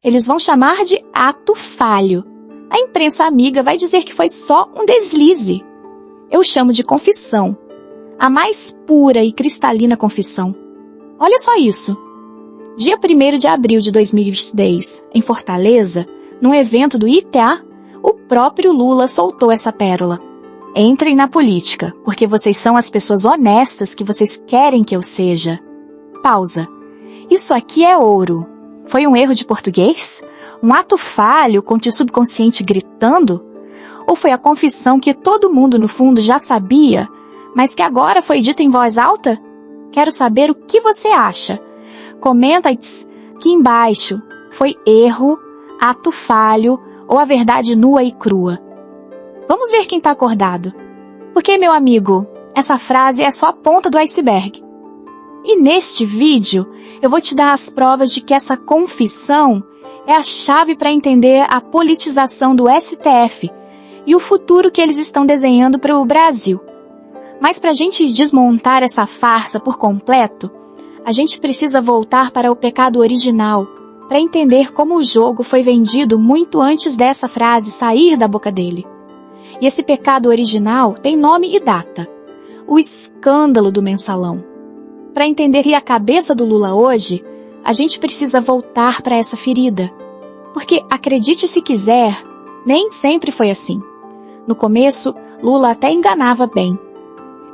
Eles vão chamar de ato falho. A imprensa amiga vai dizer que foi só um deslize. Eu chamo de confissão. A mais pura e cristalina confissão. Olha só isso. Dia 1º de abril de 2010, em Fortaleza, num evento do ITA, o próprio Lula soltou essa pérola. Entrem na política, porque vocês são as pessoas honestas que vocês querem que eu seja. Pausa. Isso aqui é ouro. Foi um erro de português? Um ato falho com o subconsciente gritando? Ou foi a confissão que todo mundo no fundo já sabia, mas que agora foi dita em voz alta? Quero saber o que você acha. Comenta aqui embaixo. Foi erro, ato falho ou a verdade nua e crua? Vamos ver quem está acordado. Porque, meu amigo, essa frase é só a ponta do iceberg. E neste vídeo, eu vou te dar as provas de que essa confissão é a chave para entender a politização do STF e o futuro que eles estão desenhando para o Brasil. Mas para a gente desmontar essa farsa por completo, a gente precisa voltar para o pecado original, para entender como o jogo foi vendido muito antes dessa frase sair da boca dele. E esse pecado original tem nome e data: o escândalo do mensalão. Para entender a cabeça do Lula hoje, a gente precisa voltar para essa ferida. Porque, acredite se quiser, nem sempre foi assim. No começo, Lula até enganava bem.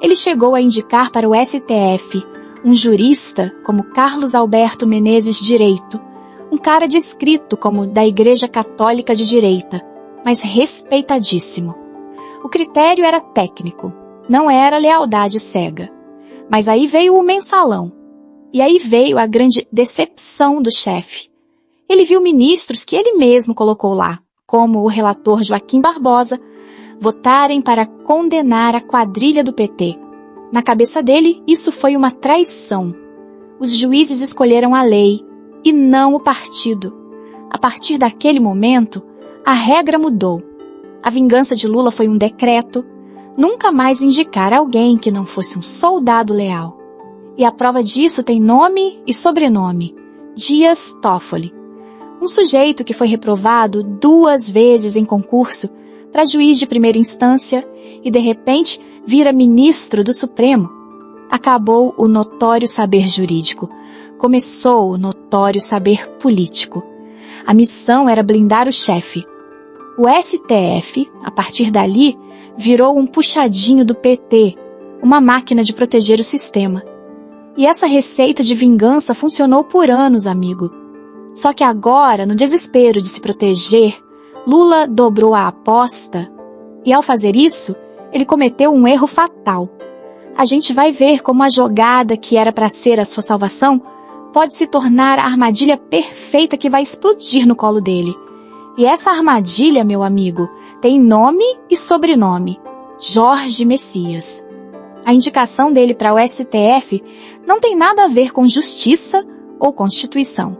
Ele chegou a indicar para o STF um jurista como Carlos Alberto Menezes Direito, um cara descrito como da Igreja Católica de Direita, mas respeitadíssimo. O critério era técnico, não era lealdade cega. Mas aí veio o mensalão. E aí veio a grande decepção do chefe. Ele viu ministros que ele mesmo colocou lá, como o relator Joaquim Barbosa, votarem para condenar a quadrilha do PT. Na cabeça dele, isso foi uma traição. Os juízes escolheram a lei e não o partido. A partir daquele momento, a regra mudou. A vingança de Lula foi um decreto: nunca mais indicar alguém que não fosse um soldado leal. E a prova disso tem nome e sobrenome: Dias Toffoli. Um sujeito que foi reprovado 2 vezes em concurso para juiz de primeira instância e de repente vira ministro do Supremo. Acabou o notório saber jurídico. Começou o notório saber político. A missão era blindar o chefe. O STF, a partir dali, virou um puxadinho do PT, uma máquina de proteger o sistema. E essa receita de vingança funcionou por anos, amigo. Só que agora, no desespero de se proteger, Lula dobrou a aposta e, ao fazer isso, ele cometeu um erro fatal. A gente vai ver como a jogada que era para ser a sua salvação pode se tornar a armadilha perfeita que vai explodir no colo dele. E essa armadilha, meu amigo, tem nome e sobrenome: Jorge Messias. A indicação dele para o STF não tem nada a ver com justiça ou Constituição.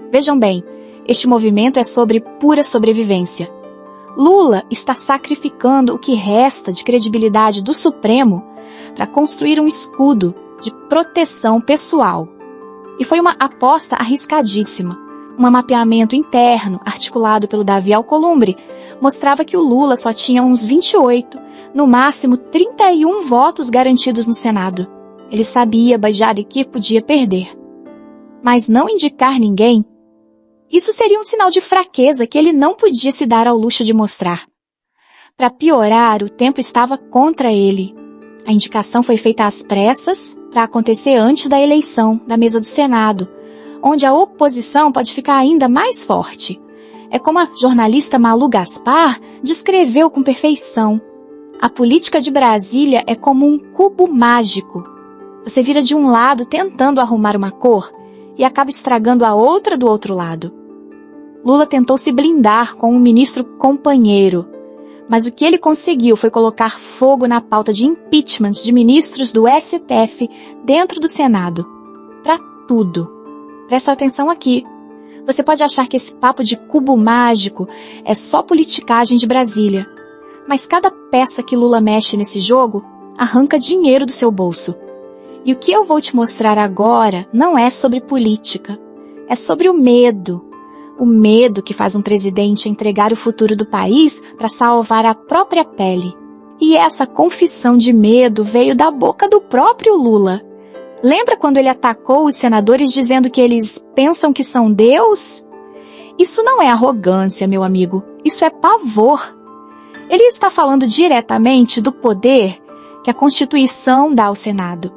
Vejam bem, este movimento é sobre pura sobrevivência. Lula está sacrificando o que resta de credibilidade do Supremo para construir um escudo de proteção pessoal. E foi uma aposta arriscadíssima. Um mapeamento interno, articulado pelo Davi Alcolumbre, mostrava que o Lula só tinha uns 28, no máximo 31 votos garantidos no Senado. Ele sabia beijar que podia perder. Mas não indicar ninguém, isso seria um sinal de fraqueza que ele não podia se dar ao luxo de mostrar. Para piorar, o tempo estava contra ele. A indicação foi feita às pressas para acontecer antes da eleição da mesa do Senado, onde a oposição pode ficar ainda mais forte. É como a jornalista Malu Gaspar descreveu com perfeição. A política de Brasília é como um cubo mágico. Você vira de um lado tentando arrumar uma cor e acaba estragando a outra do outro lado. Lula tentou se blindar com um ministro companheiro, mas o que ele conseguiu foi colocar fogo na pauta de impeachment de ministros do STF dentro do Senado. Para tudo. Presta atenção aqui. Você pode achar que esse papo de cubo mágico é só politicagem de Brasília, mas cada peça que Lula mexe nesse jogo arranca dinheiro do seu bolso. E o que eu vou te mostrar agora não é sobre política, é sobre o medo. O medo que faz um presidente entregar o futuro do país para salvar a própria pele. E essa confissão de medo veio da boca do próprio Lula. Lembra quando ele atacou os senadores dizendo que eles pensam que são Deus? Isso não é arrogância, meu amigo. Isso é pavor. Ele está falando diretamente do poder que a Constituição dá ao Senado.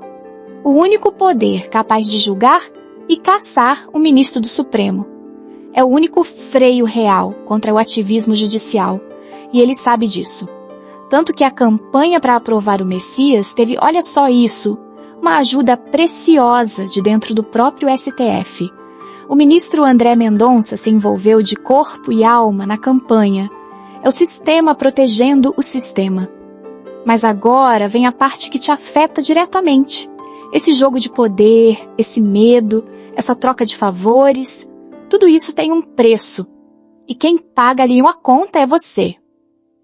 O único poder capaz de julgar e caçar o ministro do Supremo. É o único freio real contra o ativismo judicial. E ele sabe disso. Tanto que a campanha para aprovar o Messias teve, olha só isso, uma ajuda preciosa de dentro do próprio STF. O ministro André Mendonça se envolveu de corpo e alma na campanha. É o sistema protegendo o sistema. Mas agora vem a parte que te afeta diretamente. Esse jogo de poder, esse medo, essa troca de favores, tudo isso tem um preço. E quem paga ali uma conta é você.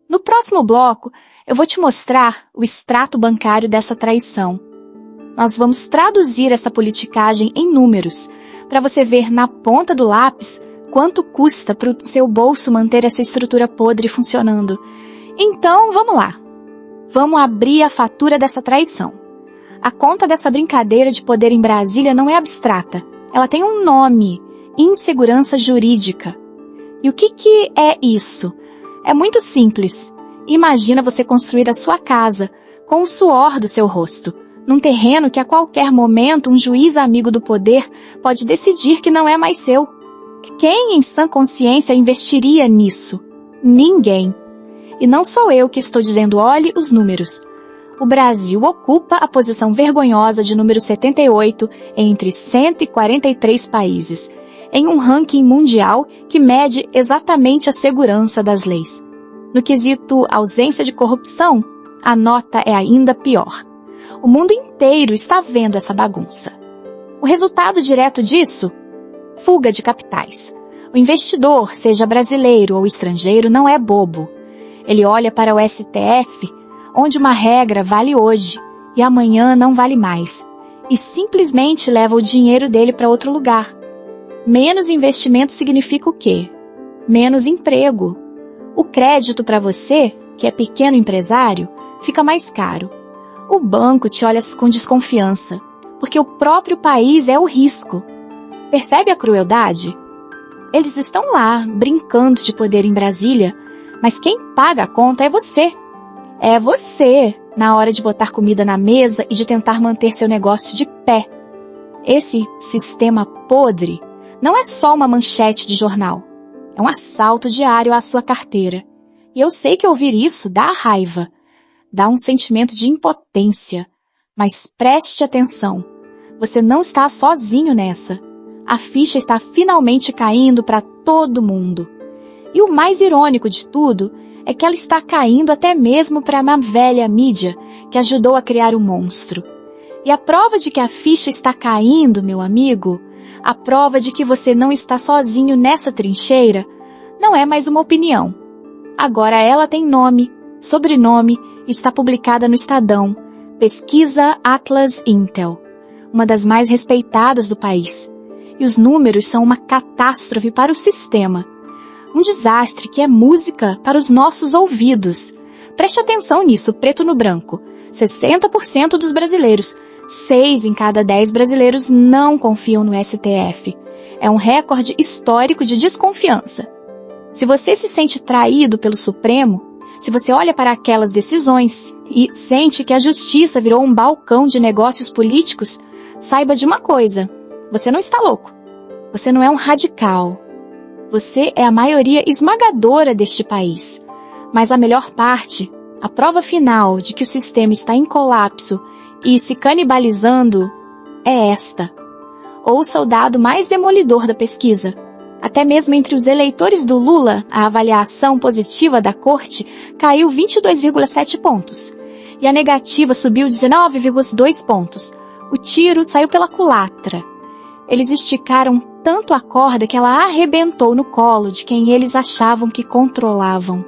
No próximo bloco, eu vou te mostrar o extrato bancário dessa traição. Nós vamos traduzir essa politicagem em números, para você ver na ponta do lápis quanto custa para o seu bolso manter essa estrutura podre funcionando. Então, vamos lá. Vamos abrir a fatura dessa traição. A conta dessa brincadeira de poder em Brasília não é abstrata. Ela tem um nome: insegurança jurídica. E o que é isso? É muito simples. Imagina você construir a sua casa com o suor do seu rosto, num terreno que a qualquer momento um juiz amigo do poder pode decidir que não é mais seu. Quem em sã consciência investiria nisso? Ninguém. E não sou eu que estou dizendo, olhe os números. O Brasil ocupa a posição vergonhosa de número 78 entre 143 países, em um ranking mundial que mede exatamente a segurança das leis. No quesito ausência de corrupção, a nota é ainda pior. O mundo inteiro está vendo essa bagunça. O resultado direto disso? Fuga de capitais. O investidor, seja brasileiro ou estrangeiro, não é bobo. Ele olha para o STF, onde uma regra vale hoje e amanhã não vale mais, e simplesmente leva o dinheiro dele para outro lugar. Menos investimento significa o quê? Menos emprego. O crédito para você, que é pequeno empresário, fica mais caro. O banco te olha com desconfiança, porque o próprio país é o risco. Percebe a crueldade? Eles estão lá, brincando de poder em Brasília, mas quem paga a conta é você. É você, na hora de botar comida na mesa e de tentar manter seu negócio de pé. Esse sistema podre não é só uma manchete de jornal. É um assalto diário à sua carteira. E eu sei que ouvir isso dá raiva, dá um sentimento de impotência. Mas preste atenção, você não está sozinho nessa. A ficha está finalmente caindo para todo mundo. E o mais irônico de tudo é que ela está caindo até mesmo para uma velha mídia que ajudou a criar o monstro. E a prova de que a ficha está caindo, meu amigo, a prova de que você não está sozinho nessa trincheira, não é mais uma opinião. Agora ela tem nome, sobrenome e está publicada no Estadão, Pesquisa Atlas Intel, uma das mais respeitadas do país. E os números são uma catástrofe para o sistema. Um desastre que é música para os nossos ouvidos. Preste atenção nisso, preto no branco. 60% dos brasileiros, 6 em cada 10 brasileiros não confiam no STF. É um recorde histórico de desconfiança. Se você se sente traído pelo Supremo, se você olha para aquelas decisões e sente que a justiça virou um balcão de negócios políticos, saiba de uma coisa, você não está louco. Você não é um radical. Você é a maioria esmagadora deste país. Mas a melhor parte, a prova final de que o sistema está em colapso e se canibalizando, é esta. Ouça o dado mais demolidor da pesquisa. Até mesmo entre os eleitores do Lula, a avaliação positiva da corte caiu 22,7 pontos. E a negativa subiu 19,2 pontos. O tiro saiu pela culatra. Eles esticaram tanto a corda que ela arrebentou no colo de quem eles achavam que controlavam.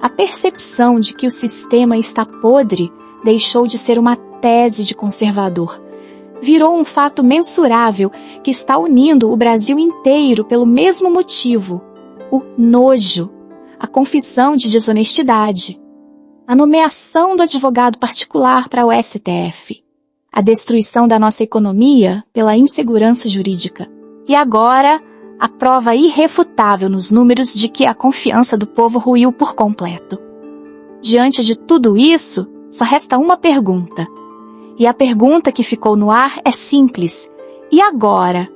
A percepção de que o sistema está podre deixou de ser uma tese de conservador. virou um fato mensurável que está unindo o Brasil inteiro pelo mesmo motivo: o nojo, a confissão de desonestidade, a nomeação do advogado particular para o STF, a destruição da nossa economia pela insegurança jurídica. E agora, a prova irrefutável nos números de que a confiança do povo ruiu por completo. Diante de tudo isso, só resta uma pergunta. E a pergunta que ficou no ar é simples: e agora?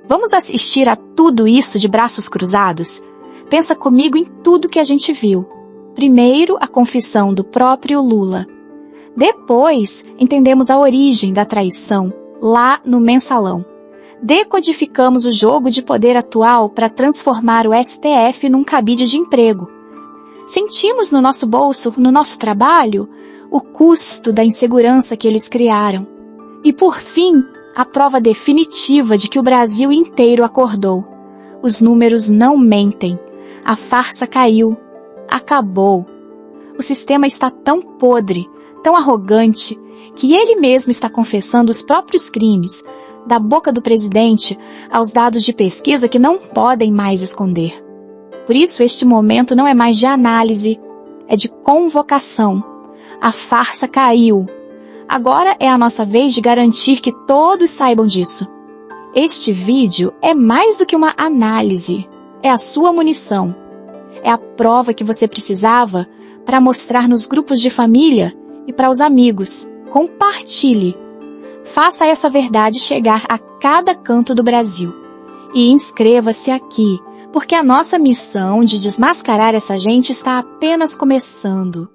Vamos assistir a tudo isso de braços cruzados? Pensa comigo em tudo que a gente viu. Primeiro, a confissão do próprio Lula. Depois, entendemos a origem da traição, lá no Mensalão. Decodificamos o jogo de poder atual para transformar o STF num cabide de emprego. Sentimos no nosso bolso, no nosso trabalho, o custo da insegurança que eles criaram. E por fim, a prova definitiva de que o Brasil inteiro acordou. Os números não mentem. A farsa caiu. Acabou. O sistema está tão podre, tão arrogante, que ele mesmo está confessando os próprios crimes, da boca do presidente aos dados de pesquisa que não podem mais esconder. Por isso, este momento não é mais de análise, é de convocação. A farsa caiu. Agora é a nossa vez de garantir que todos saibam disso. Este vídeo é mais do que uma análise, é a sua munição. É a prova que você precisava para mostrar nos grupos de família e para os amigos. Compartilhe. Faça essa verdade chegar a cada canto do Brasil. E inscreva-se aqui, porque a nossa missão de desmascarar essa gente está apenas começando.